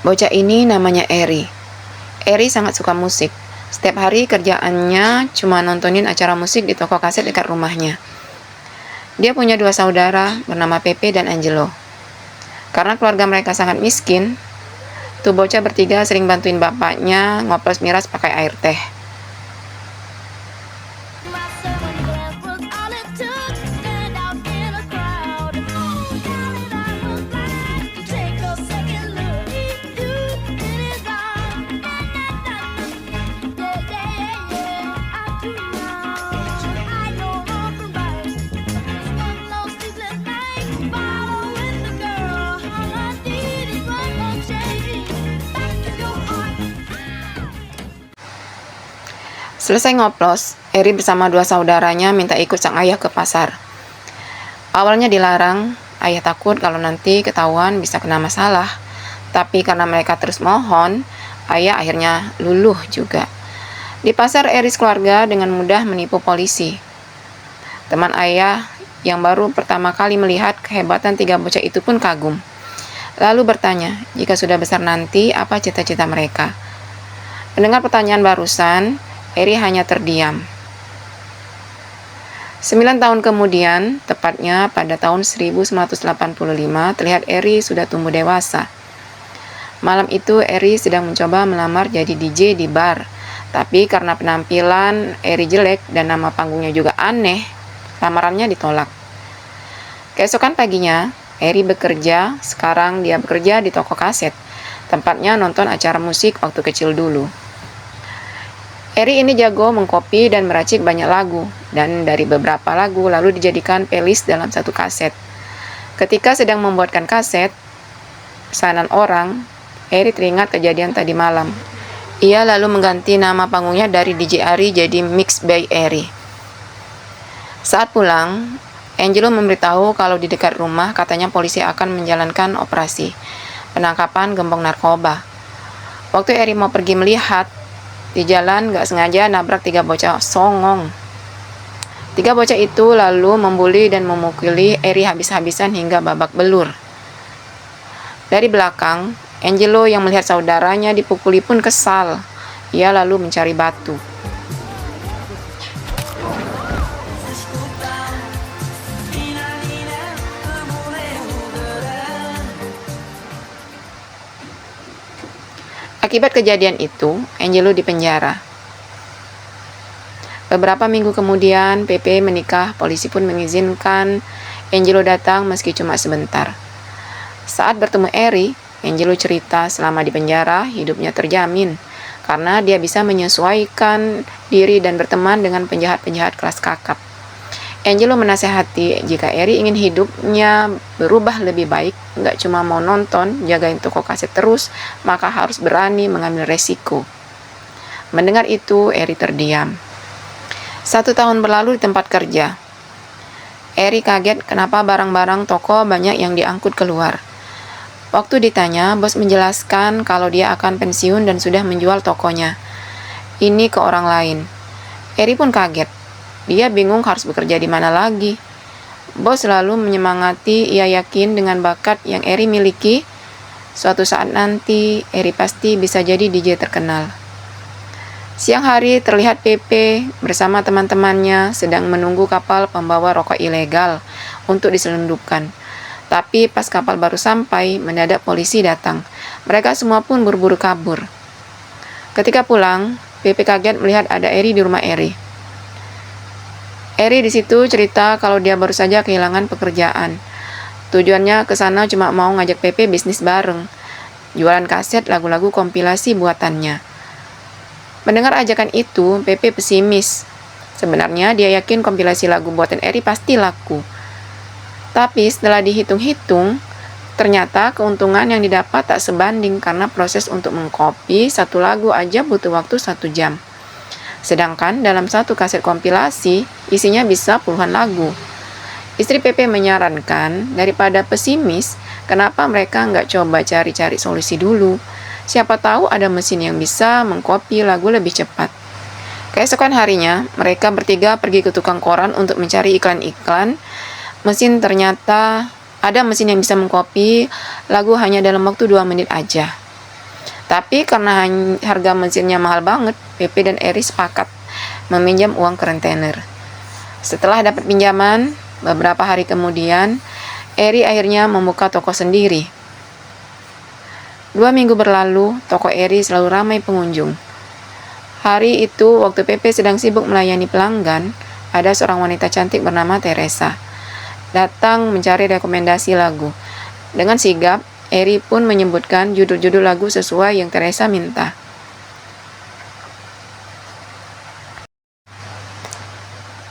Bocah ini namanya Eri. Eri sangat suka musik. Setiap hari kerjaannya cuma nontonin acara musik di toko kaset dekat rumahnya. Dia punya 2 saudara bernama Pepe dan Angelo. Karena keluarga mereka sangat miskin, tuh bocah bertiga sering bantuin bapaknya ngoplos miras pakai air teh. Selesai ngoplos, Eri bersama 2 saudaranya minta ikut sang ayah ke pasar. Awalnya dilarang, ayah takut kalau nanti ketahuan bisa kena masalah. Tapi karena mereka terus mohon, ayah akhirnya luluh juga. Di pasar, Eri keluarga dengan mudah menipu polisi. Teman ayah yang baru pertama kali melihat kehebatan 3 bocah itu pun kagum. Lalu bertanya, jika sudah besar nanti, apa cita-cita mereka? Mendengar pertanyaan barusan, Eri hanya terdiam. 9 tahun kemudian, tepatnya pada tahun 1985, terlihat Eri sudah tumbuh dewasa. Malam itu, Eri sedang mencoba melamar jadi DJ di bar. Tapi karena penampilan Eri jelek dan nama panggungnya juga aneh, lamarannya ditolak. Keesokan paginya, Eri bekerja. Sekarang dia bekerja di toko kaset, tempatnya nonton acara musik waktu kecil dulu. Eri ini jago mengcopy dan meracik banyak lagu, dan dari beberapa lagu lalu dijadikan playlist dalam satu kaset. Ketika sedang membuatkan kaset, pesanan orang, Eri teringat kejadian tadi malam. Ia lalu mengganti nama panggungnya dari DJ Ari jadi Mix by Eri. Saat pulang, Angelo memberitahu kalau di dekat rumah katanya polisi akan menjalankan operasi penangkapan gembong narkoba. Waktu Eri mau pergi melihat, di jalan gak sengaja nabrak 3 bocah songong. 3 bocah itu lalu membuli dan memukuli Eri habis-habisan hingga babak belur. Dari belakang, Angelo yang melihat saudaranya dipukuli pun kesal. Ia lalu mencari batu. Akibat kejadian itu, Angelo dipenjara. Beberapa minggu kemudian, Pepe menikah. Polisi pun mengizinkan Angelo datang meski cuma sebentar. Saat bertemu Eri, Angelo cerita selama di penjara hidupnya terjamin karena dia bisa menyesuaikan diri dan berteman dengan penjahat-penjahat kelas kakap. Angelo menasehati jika Eri ingin hidupnya berubah lebih baik, nggak cuma mau nonton, jagain toko kaset terus, maka harus berani mengambil resiko. Mendengar itu, Eri terdiam. 1 tahun berlalu di tempat kerja. Eri kaget kenapa barang-barang toko banyak yang diangkut keluar. Waktu ditanya, bos menjelaskan kalau dia akan pensiun dan sudah menjual tokonya ini ke orang lain. Eri pun kaget. Dia bingung harus bekerja di mana lagi. Bos selalu menyemangati, ia yakin dengan bakat yang Eri miliki, suatu saat nanti Eri pasti bisa jadi DJ terkenal. Siang hari terlihat Pepe bersama teman-temannya sedang menunggu kapal pembawa rokok ilegal untuk diselundupkan. Tapi pas kapal baru sampai, mendadak polisi datang. Mereka semua pun buru-buru kabur. Ketika pulang, Pepe kaget melihat ada Eri di rumah Eri. Eri di situ cerita kalau dia baru saja kehilangan pekerjaan. Tujuannya ke sana cuma mau ngajak Pepe bisnis bareng, jualan kaset lagu-lagu kompilasi buatannya. Mendengar ajakan itu, Pepe pesimis. Sebenarnya dia yakin kompilasi lagu buatan Eri pasti laku. Tapi setelah dihitung-hitung, ternyata keuntungan yang didapat tak sebanding karena proses untuk mengcopy satu lagu aja butuh waktu 1 jam. Sedangkan dalam satu kaset kompilasi, isinya bisa puluhan lagu. Istri Pepe menyarankan, daripada pesimis, kenapa mereka nggak coba cari-cari solusi dulu? Siapa tahu ada mesin yang bisa mengcopy lagu lebih cepat. Keesokan harinya, mereka bertiga pergi ke tukang koran untuk mencari iklan-iklan. Ternyata ada mesin yang bisa mengcopy lagu hanya dalam waktu 2 menit aja. Tapi karena harga mesinnya mahal banget, Pepe dan Eri sepakat meminjam uang ke rentenir. Setelah dapat pinjaman, beberapa hari kemudian, Eri akhirnya membuka toko sendiri. 2 minggu berlalu, toko Eri selalu ramai pengunjung. Hari itu, waktu Pepe sedang sibuk melayani pelanggan, ada seorang wanita cantik bernama Teresa datang mencari rekomendasi lagu. Dengan sigap, Eri pun menyebutkan judul-judul lagu sesuai yang Teresa minta.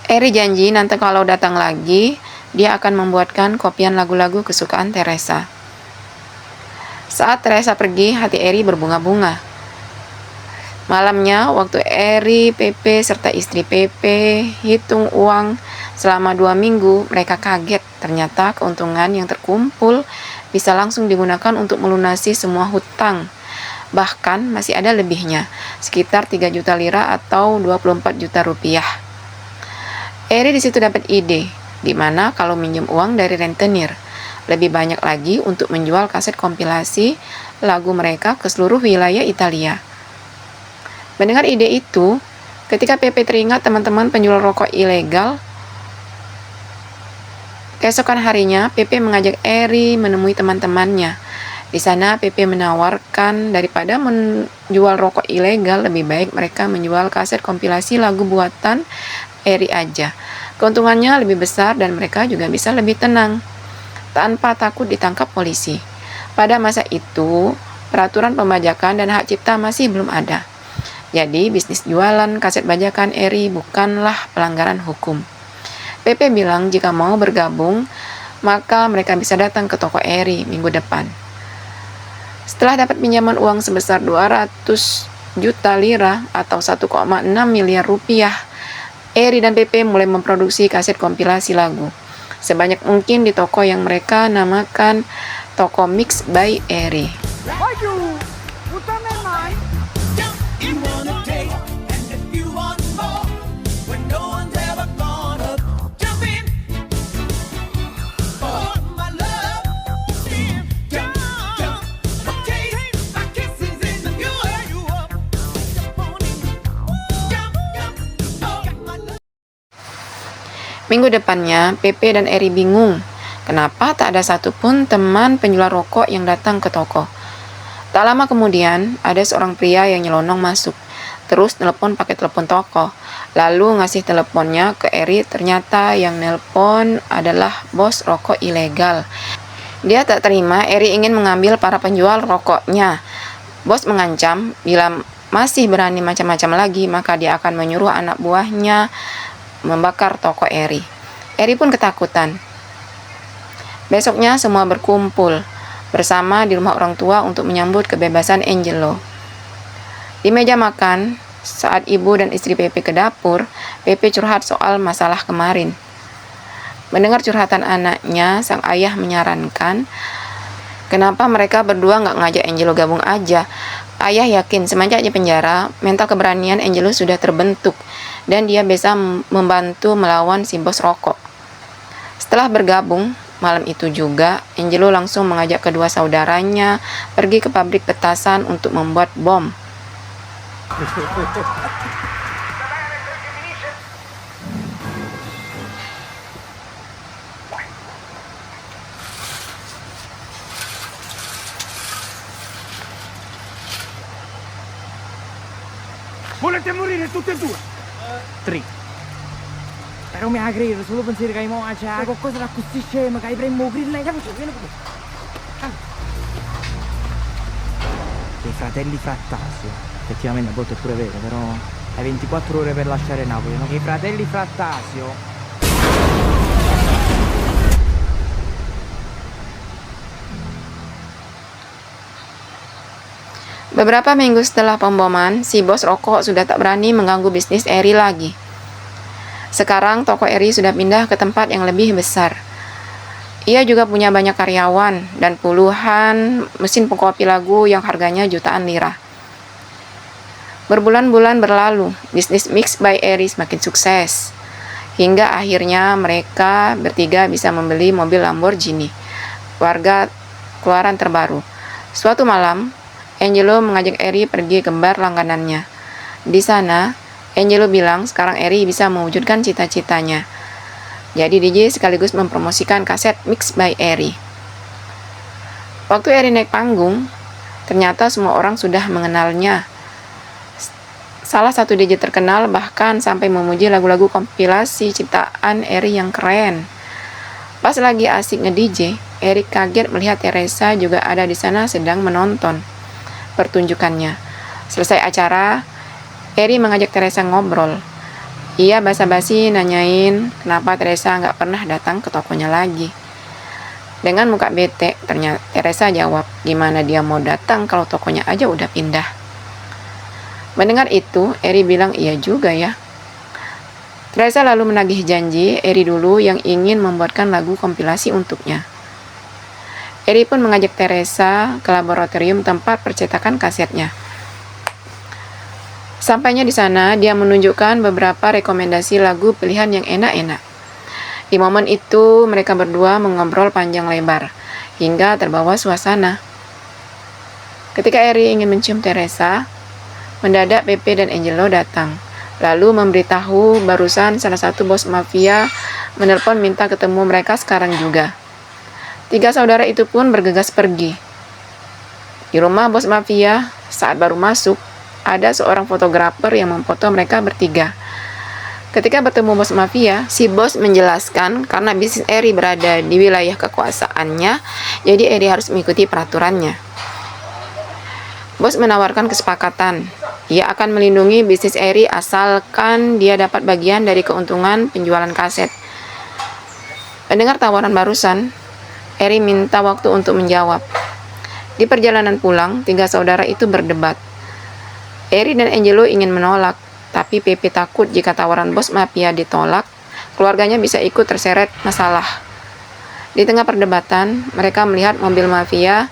Eri janji nanti kalau datang lagi, dia akan membuatkan kopian lagu-lagu kesukaan Teresa. Saat Teresa pergi, hati Eri berbunga-bunga. Malamnya, waktu Eri, Pepe, serta istri Pepe hitung uang selama 2 minggu, mereka kaget. Ternyata keuntungan yang terkumpul bisa langsung digunakan untuk melunasi semua hutang. Bahkan masih ada lebihnya, sekitar 3 juta lira atau 24 juta rupiah. Eri di situ dapat ide, di mana kalau minjem uang dari rentenir, lebih banyak lagi untuk menjual kaset kompilasi lagu mereka ke seluruh wilayah Italia. Mendengar ide itu, ketika Pepe teringat teman-teman penjual rokok ilegal, keesokan harinya Pepe mengajak Eri menemui teman-temannya. Di sana Pepe menawarkan daripada menjual rokok ilegal, lebih baik mereka menjual kaset kompilasi lagu buatan Eri aja. Keuntungannya lebih besar dan mereka juga bisa lebih tenang, tanpa takut ditangkap polisi. Pada masa itu, peraturan pembajakan dan hak cipta masih belum ada. Jadi, bisnis jualan kaset bajakan Eri bukanlah pelanggaran hukum. Pepe bilang jika mau bergabung, maka mereka bisa datang ke toko Eri minggu depan. Setelah dapat pinjaman uang sebesar 200 juta lira atau 1,6 miliar rupiah, Eri dan Pepe mulai memproduksi kaset kompilasi lagu sebanyak mungkin di toko yang mereka namakan Toko Mix by Eri. Minggu depannya, Pepe dan Eri bingung. Kenapa tak ada satupun teman penjual rokok yang datang ke toko? Tak lama kemudian, ada seorang pria yang nyelonong masuk. Terus nelpon pakai telepon toko. Lalu ngasih teleponnya ke Eri. Ternyata yang nelpon adalah bos rokok ilegal. Dia tak terima Eri ingin mengambil para penjual rokoknya. Bos mengancam bila masih berani macam-macam lagi, maka dia akan menyuruh anak buahnya membakar toko Eri. Eri pun ketakutan. Besoknya semua berkumpul bersama di rumah orang tua untuk menyambut kebebasan Angelo. Di meja makan, saat ibu dan istri Pepe ke dapur, Pepe curhat soal masalah kemarin. Mendengar curhatan anaknya, sang ayah menyarankan kenapa mereka berdua nggak ngajak Angelo gabung aja. Ayah yakin semenjak di penjara, mental keberanian Angelo sudah terbentuk dan dia bisa membantu melawan si bos rokok. Setelah bergabung, malam itu juga Angelo langsung mengajak kedua saudaranya pergi ke pabrik petasan untuk membuat bom. Volete morire tutte e due? Tre. Però mi ha credo, solo pensiero che hai mo' c'è qualcosa da così scema, che hai preso grilla, capisci? Vieni qui. I fratelli Frattasio. Effettivamente a volte è pure vero, però hai 24 ore per lasciare Napoli, no? I fratelli Frattasio. Beberapa minggu setelah pemboman, si bos rokok sudah tak berani mengganggu bisnis Eri lagi. Sekarang toko Eri sudah pindah ke tempat yang lebih besar. Ia juga punya banyak karyawan dan puluhan mesin pengkopi lagu yang harganya jutaan lira. Berbulan-bulan berlalu, bisnis Mix by Eri semakin sukses. Hingga akhirnya mereka bertiga bisa membeli mobil Lamborghini, warga keluaran terbaru. Suatu malam, Angelo mengajak Eri pergi ke bar langganannya. Di sana, Angelo bilang sekarang Eri bisa mewujudkan cita-citanya. Jadi DJ sekaligus mempromosikan kaset Mix by Eri. Waktu Eri naik panggung, ternyata semua orang sudah mengenalnya. Salah satu DJ terkenal bahkan sampai memuji lagu-lagu kompilasi ciptaan Eri yang keren. Pas lagi asik nge-DJ, Eri kaget melihat Teresa juga ada di sana sedang menonton pertunjukannya. Selesai acara, Eri mengajak Teresa ngobrol. Ia basa-basi nanyain kenapa Teresa nggak pernah datang ke tokonya lagi. Dengan muka bete, ternyata Teresa jawab, gimana dia mau datang kalau tokonya aja udah pindah. Mendengar itu, Eri bilang iya juga ya. Teresa lalu menagih janji Eri dulu yang ingin membuatkan lagu kompilasi untuknya. Eri pun mengajak Teresa ke laboratorium tempat percetakan kasetnya. Sampainya di sana, dia menunjukkan beberapa rekomendasi lagu pilihan yang enak-enak. Di momen itu, mereka berdua mengobrol panjang lebar, hingga terbawa suasana. Ketika Eri ingin mencium Teresa, mendadak Pepe dan Angelo datang, lalu memberitahu barusan salah satu bos mafia menelpon minta ketemu mereka sekarang juga. 3 saudara itu pun bergegas pergi. Di rumah bos mafia, saat baru masuk, ada seorang fotografer yang memfoto mereka bertiga. Ketika bertemu bos mafia, si bos menjelaskan karena bisnis Eri berada di wilayah kekuasaannya, jadi Eri harus mengikuti peraturannya. Bos menawarkan kesepakatan. Ia akan melindungi bisnis Eri asalkan dia dapat bagian dari keuntungan penjualan kaset. Mendengar tawaran barusan, Eri minta waktu untuk menjawab. Di perjalanan pulang, 3 saudara itu berdebat. Eri dan Angelo ingin menolak, tapi Pepe takut jika tawaran bos mafia ditolak, keluarganya bisa ikut terseret masalah. Di tengah perdebatan, mereka melihat mobil mafia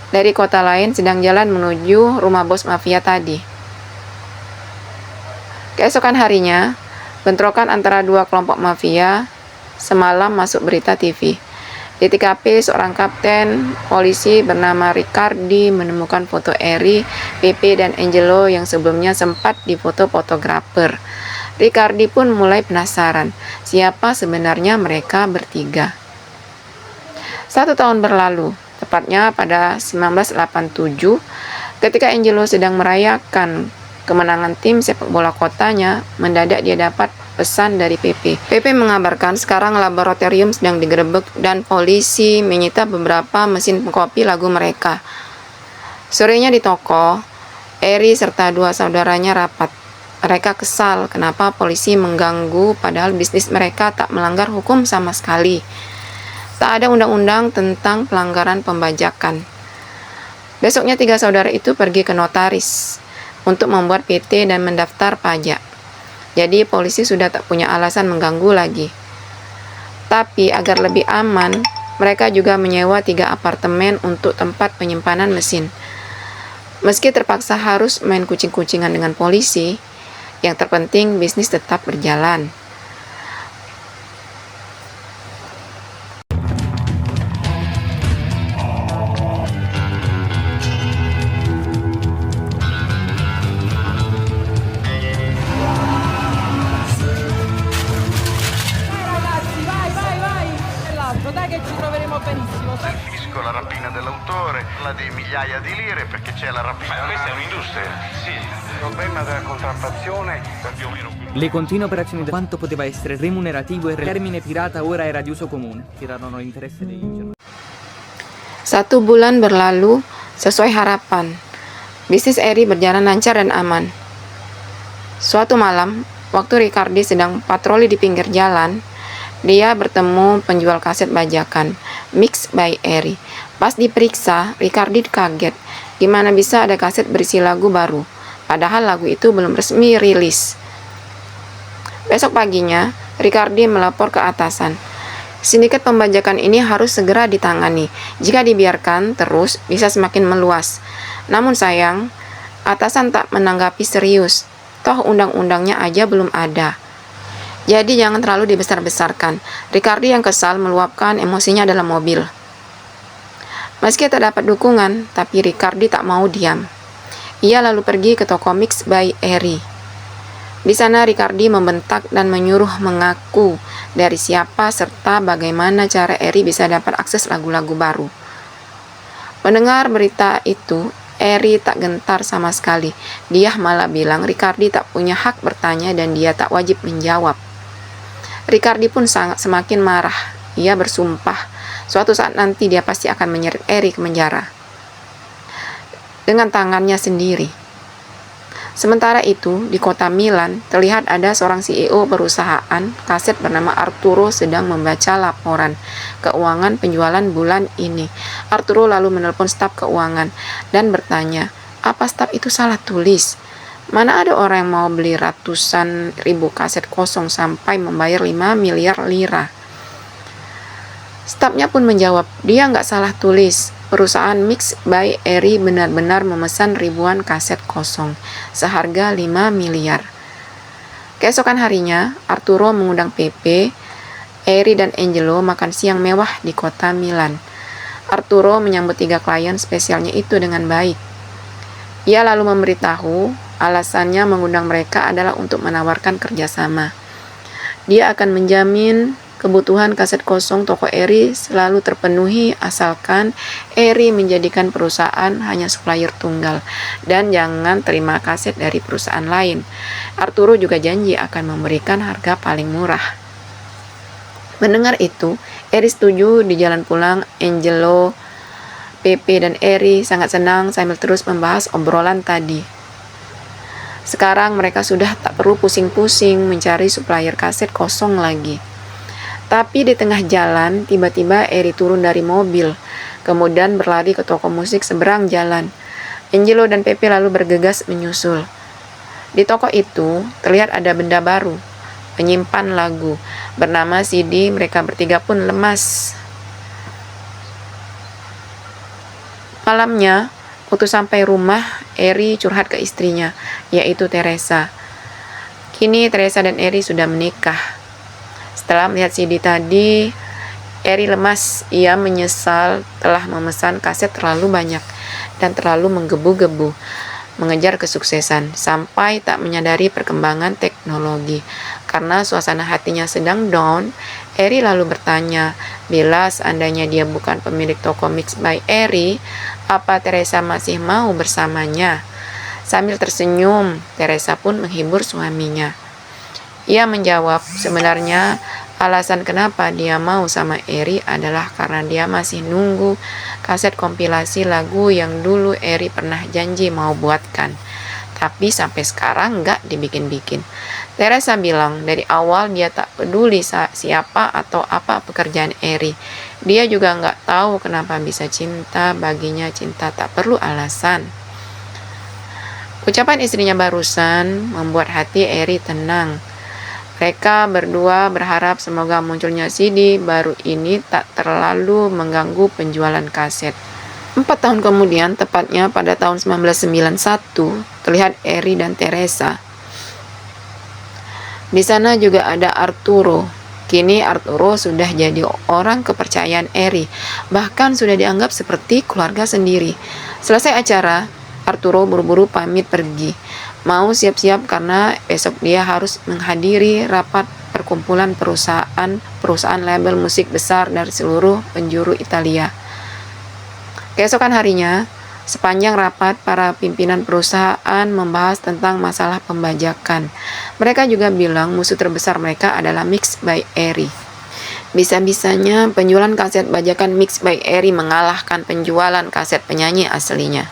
dari kota lain sedang jalan menuju rumah bos mafia tadi. Keesokan harinya, bentrokan antara 2 kelompok mafia semalam masuk berita TV. Di TKP, seorang kapten polisi bernama Riccardi menemukan foto Eri, Pepe, dan Angelo yang sebelumnya sempat difoto fotografer. Riccardi pun mulai penasaran, siapa sebenarnya mereka bertiga. 1 tahun berlalu, tepatnya pada 1987, ketika Angelo sedang merayakan kemenangan tim sepak bola kotanya, mendadak dia dapat pesan dari Pepe. Pepe mengabarkan sekarang laboratorium sedang digerebek dan polisi menyita beberapa mesin pengkopi lagu mereka. Sorenya di toko, Eri serta 2 saudaranya rapat. Mereka kesal kenapa polisi mengganggu padahal bisnis mereka tak melanggar hukum sama sekali. Tak ada undang-undang tentang pelanggaran pembajakan. Besoknya 3 saudara itu pergi ke notaris untuk membuat PT dan mendaftar pajak. Jadi polisi sudah tak punya alasan mengganggu lagi. Tapi agar lebih aman, mereka juga menyewa 3 apartemen untuk tempat penyimpanan mesin. Meski terpaksa harus main kucing-kucingan dengan polisi, yang terpenting bisnis tetap berjalan. Capisco la rapina dell'autore, la di migliaia di lire perché c'è la rapina. Ma questa è un'industria? Sì. Il problema della contraffazione è più o meno qui. Le continue operazioni quanto poteva essere remunerativo e il termine pirata ora era di uso comune. Tirarono l'interesse degli giornalisti. 1 bulan berlalu sesuai harapan. Bisnis Eri berjalan lancar dan aman. Suatu malam, waktu Riccardi sedang patroli di pinggir jalan, dia bertemu penjual kaset bajakan, Mix by Eri. Pas diperiksa, Riccardi kaget. Gimana bisa ada kaset berisi lagu baru? Padahal lagu itu belum resmi rilis. Besok paginya, Riccardi melapor ke atasan. Sindikat pembajakan ini harus segera ditangani. Jika dibiarkan terus, bisa semakin meluas. Namun sayang, atasan tak menanggapi serius. Toh undang-undangnya aja belum ada. Jadi jangan terlalu dibesar-besarkan. Riccardi yang kesal meluapkan emosinya dalam mobil. Meski tak dapat dukungan, tapi Ricardi tak mau diam. Ia lalu pergi ke toko Mix by Eri. Di sana Ricardi membentak dan menyuruh mengaku dari siapa serta bagaimana cara Eri bisa dapat akses lagu-lagu baru. Mendengar berita itu, Eri tak gentar sama sekali. Dia malah bilang Ricardi tak punya hak bertanya dan dia tak wajib menjawab. Ricardi pun semakin marah. Ia bersumpah suatu saat nanti dia pasti akan menyeret Eri ke penjara dengan tangannya sendiri. Sementara itu, di kota Milan, terlihat ada seorang CEO perusahaan kaset bernama Arturo sedang membaca laporan keuangan penjualan bulan ini. Arturo lalu menelpon staf keuangan dan bertanya, apa staf itu salah tulis? Mana ada orang yang mau beli ratusan ribu kaset kosong sampai membayar 5 miliar lira? Stafnya pun menjawab, dia nggak salah tulis. Perusahaan Mix by Eri benar-benar memesan ribuan kaset kosong, seharga 5 miliar. Keesokan harinya, Arturo mengundang Pepe, Eri dan Angelo makan siang mewah di kota Milan. Arturo menyambut 3 klien spesialnya itu dengan baik. Ia lalu memberitahu, alasannya mengundang mereka adalah untuk menawarkan kerjasama. Dia akan menjamin kebutuhan kaset kosong toko Eri selalu terpenuhi asalkan Eri menjadikan perusahaan hanya supplier tunggal dan jangan terima kaset dari perusahaan lain. Arturo juga janji akan memberikan harga paling murah. Mendengar itu, Eri setuju. Di jalan pulang, Angelo, Pepe dan Eri sangat senang sambil terus membahas obrolan tadi. Sekarang mereka sudah tak perlu pusing-pusing mencari supplier kaset kosong lagi. Tapi di tengah jalan, tiba-tiba Eri turun dari mobil, kemudian berlari ke toko musik seberang jalan. Angelo dan Pepe lalu bergegas menyusul. Di toko itu, terlihat ada benda baru, penyimpan lagu, bernama CD. Mereka bertiga pun lemas. Malamnya, waktu sampai rumah, Eri curhat ke istrinya, yaitu Teresa. Kini Teresa dan Eri sudah menikah. Setelah melihat CD tadi, Eri lemas. Ia menyesal telah memesan kaset terlalu banyak dan terlalu menggebu-gebu mengejar kesuksesan sampai tak menyadari perkembangan teknologi. Karena suasana hatinya sedang down, Eri lalu bertanya, bila seandainya dia bukan pemilik toko Mix by Eri, apa Teresa masih mau bersamanya? Sambil tersenyum, Teresa pun menghibur suaminya. Ia menjawab, sebenarnya alasan kenapa dia mau sama Eri adalah karena dia masih nunggu kaset kompilasi lagu yang dulu Eri pernah janji mau buatkan. Tapi sampai sekarang nggak dibikin-bikin. Teresa bilang dari awal dia tak peduli siapa atau apa pekerjaan Eri. Dia juga nggak tahu kenapa bisa cinta, baginya cinta tak perlu alasan. Ucapan istrinya barusan membuat hati Eri tenang. Mereka berdua berharap semoga munculnya CD baru ini tak terlalu mengganggu penjualan kaset. 4 tahun kemudian, tepatnya pada tahun 1991, terlihat Eri dan Teresa. Di sana juga ada Arturo. Kini Arturo sudah jadi orang kepercayaan Eri, bahkan sudah dianggap seperti keluarga sendiri. Selesai acara, Arturo buru-buru pamit pergi. Mau siap-siap karena besok dia harus menghadiri rapat perkumpulan perusahaan label musik besar dari seluruh penjuru Italia. Keesokan harinya, sepanjang rapat para pimpinan perusahaan membahas tentang masalah pembajakan. Mereka juga bilang musuh terbesar mereka adalah Mix by Eri. Bisa-bisanya penjualan kaset bajakan Mix by Eri mengalahkan penjualan kaset penyanyi aslinya.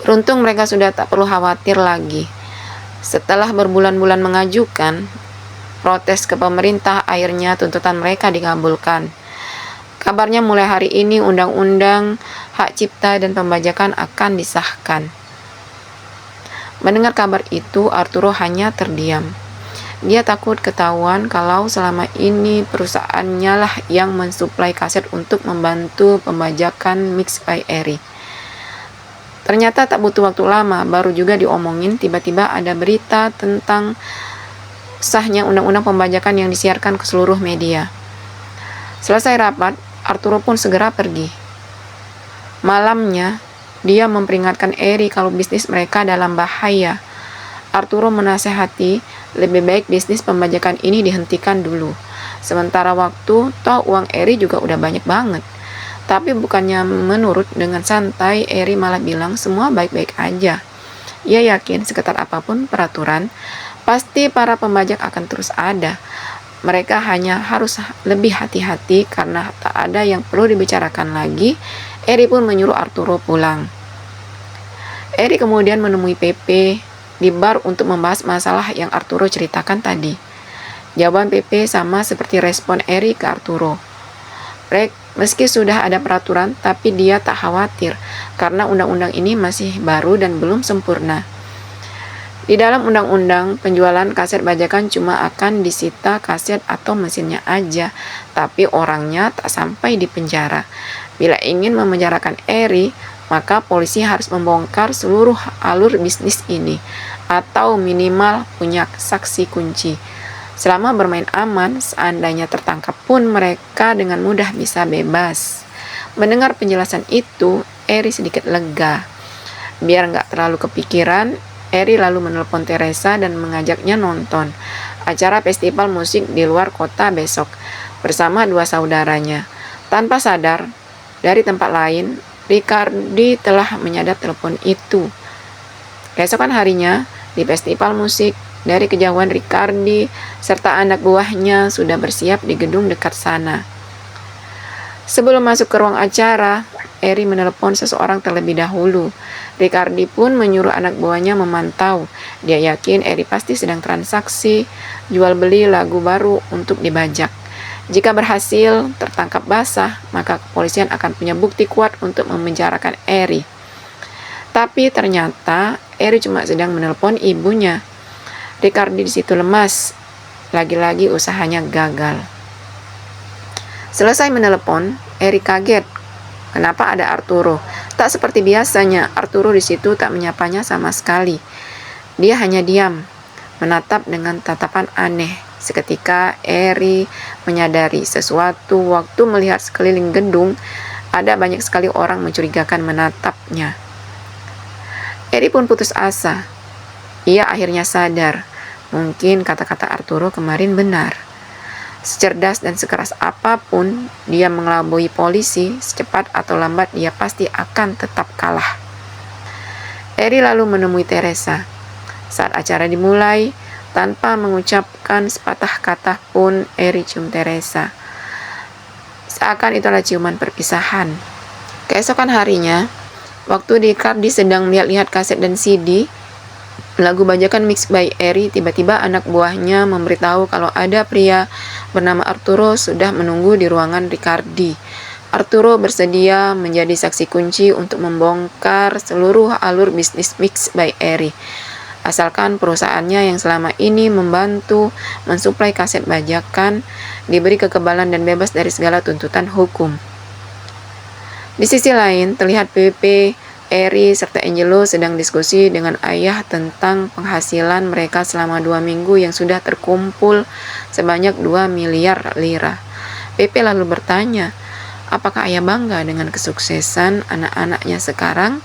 Beruntung mereka sudah tak perlu khawatir lagi. Setelah berbulan-bulan mengajukan protes ke pemerintah, akhirnya tuntutan mereka dikabulkan. Kabarnya mulai hari ini undang-undang hak cipta dan pembajakan akan disahkan. Mendengar kabar itu, Arturo hanya terdiam. Dia takut ketahuan kalau selama ini perusahaannya lah yang mensuplai kaset untuk membantu pembajakan Mix by Eri. Ternyata tak butuh waktu lama, baru juga diomongin, tiba-tiba ada berita tentang sahnya undang-undang pembajakan yang disiarkan ke seluruh media. Selesai rapat, Arturo pun segera pergi. Malamnya, dia memperingatkan Eri kalau bisnis mereka dalam bahaya. Arturo menasehati, lebih baik bisnis pembajakan ini dihentikan dulu. Sementara waktu, toh uang Eri juga udah banyak banget. Tapi bukannya menurut dengan santai, Eri malah bilang semua baik-baik aja. Ia yakin seketat apapun peraturan, pasti para pembajak akan terus ada. Mereka hanya harus lebih hati-hati karena tak ada yang perlu dibicarakan lagi. Eri pun menyuruh Arturo pulang. Eri kemudian menemui Pepe di bar untuk membahas masalah yang Arturo ceritakan tadi. Jawaban Pepe sama seperti respon Eri ke Arturo. Meski sudah ada peraturan, tapi dia tak khawatir karena undang-undang ini masih baru dan belum sempurna. Di dalam undang-undang, penjualan kaset bajakan cuma akan disita kaset atau mesinnya aja, tapi orangnya tak sampai di penjara. Bila ingin memenjarakan Eri, maka polisi harus membongkar seluruh alur bisnis ini, atau minimal punya saksi kunci. Selama bermain aman, seandainya tertangkap pun mereka dengan mudah bisa bebas. Mendengar penjelasan itu, Eri sedikit lega. Biar nggak terlalu kepikiran, Eri lalu menelpon Teresa dan mengajaknya nonton acara festival musik di luar kota besok bersama dua saudaranya. Tanpa sadar, dari tempat lain, Ricardi telah menyadap telepon itu. Keesokan harinya, di festival musik, dari kejauhan Ricardi serta anak buahnya sudah bersiap di gedung dekat sana. Sebelum masuk ke ruang acara, Eri menelepon seseorang terlebih dahulu. Ricardi pun menyuruh anak buahnya memantau. Dia yakin Eri pasti sedang transaksi jual beli lagu baru untuk dibajak. Jika berhasil tertangkap basah, maka kepolisian akan punya bukti kuat untuk memenjarakan Eri. Tapi ternyata Eri cuma sedang menelpon ibunya. Ricardi di situ lemas. Lagi-lagi usahanya gagal. Selesai menelepon, Eri kaget. Kenapa ada Arturo? Tak seperti biasanya, Arturo di situ tak menyapanya sama sekali. Dia hanya diam, menatap dengan tatapan aneh. Seketika Eri menyadari sesuatu waktu melihat sekeliling gedung, ada banyak sekali orang mencurigakan menatapnya. Eri pun putus asa. Ia akhirnya sadar, mungkin kata-kata Arturo kemarin benar. Secerdas dan sekeras apapun dia mengelabui polisi, secepat atau lambat dia pasti akan tetap kalah. Eri lalu menemui Teresa. Saat acara dimulai, tanpa mengucapkan sepatah kata pun Eri cium Teresa. Seakan itulah ciuman perpisahan. Keesokan harinya, waktu Ricardi sedang melihat-lihat kaset dan CD, lagu bajakan mix by Eri, tiba-tiba anak buahnya memberitahu kalau ada pria bernama Arturo sudah menunggu di ruangan Ricardi. Arturo bersedia menjadi saksi kunci untuk membongkar seluruh alur bisnis mix by Eri. Asalkan perusahaannya yang selama ini membantu mensuplai kaset bajakan diberi kekebalan dan bebas dari segala tuntutan hukum. Di sisi lain, terlihat Pepe, Eri, serta Angelo sedang diskusi dengan ayah tentang penghasilan mereka selama 2 minggu yang sudah terkumpul sebanyak 2 miliar lira. Pepe lalu bertanya, apakah ayah bangga dengan kesuksesan anak-anaknya sekarang?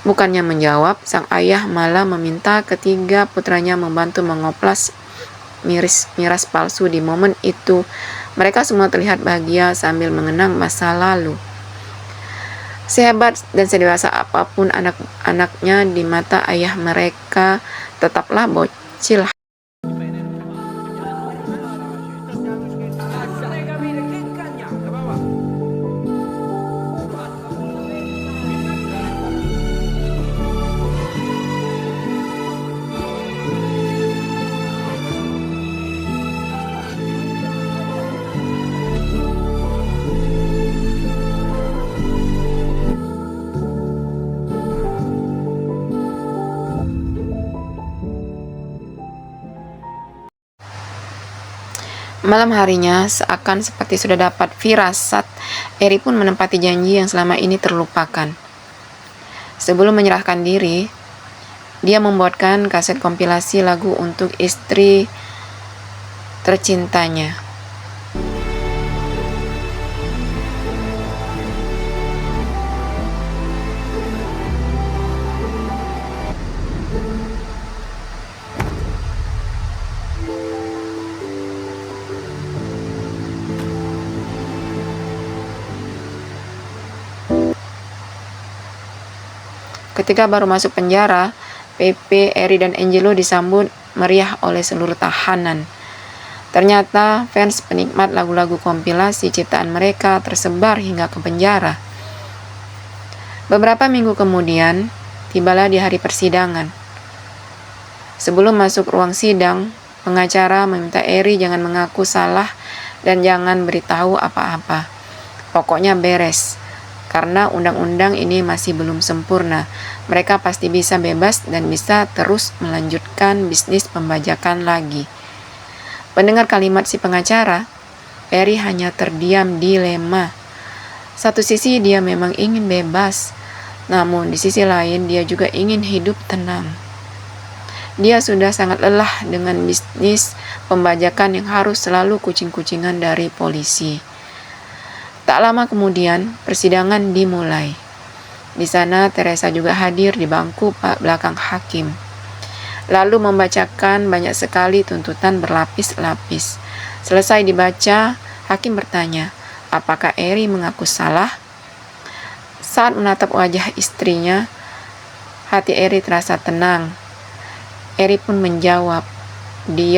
Bukannya menjawab, sang ayah malah meminta ketiga putranya membantu mengoplas miras palsu di momen itu. Mereka semua terlihat bahagia sambil mengenang masa lalu. Sehebat dan sedewasa apapun anak-anaknya di mata ayah mereka, tetaplah bocil. Malam harinya, seakan seperti sudah dapat firasat, Eri pun menempati janji yang selama ini terlupakan. Sebelum menyerahkan diri, dia membuatkan kaset kompilasi lagu untuk istri tercintanya. Ketika baru masuk penjara, Pepe, Eri, dan Angelo disambut meriah oleh seluruh tahanan. Ternyata fans penikmat lagu-lagu kompilasi ciptaan mereka tersebar hingga ke penjara. Beberapa minggu kemudian, tibalah di hari persidangan. Sebelum masuk ruang sidang, pengacara meminta Eri jangan mengaku salah dan jangan beritahu apa-apa. Pokoknya beres. Karena undang-undang ini masih belum sempurna, mereka pasti bisa bebas dan bisa terus melanjutkan bisnis pembajakan lagi. Mendengar kalimat si pengacara, Eri hanya terdiam dilema. Satu sisi dia memang ingin bebas, namun di sisi lain dia juga ingin hidup tenang. Dia sudah sangat lelah dengan bisnis pembajakan yang harus selalu kucing-kucingan dari polisi. Tak lama kemudian, persidangan dimulai. Di sana, Teresa juga hadir di bangku belakang hakim. Lalu membacakan banyak sekali tuntutan berlapis-lapis. Selesai dibaca, hakim bertanya, apakah Eri mengaku salah? Saat menatap wajah istrinya, hati Eri terasa tenang. Eri pun menjawab, dia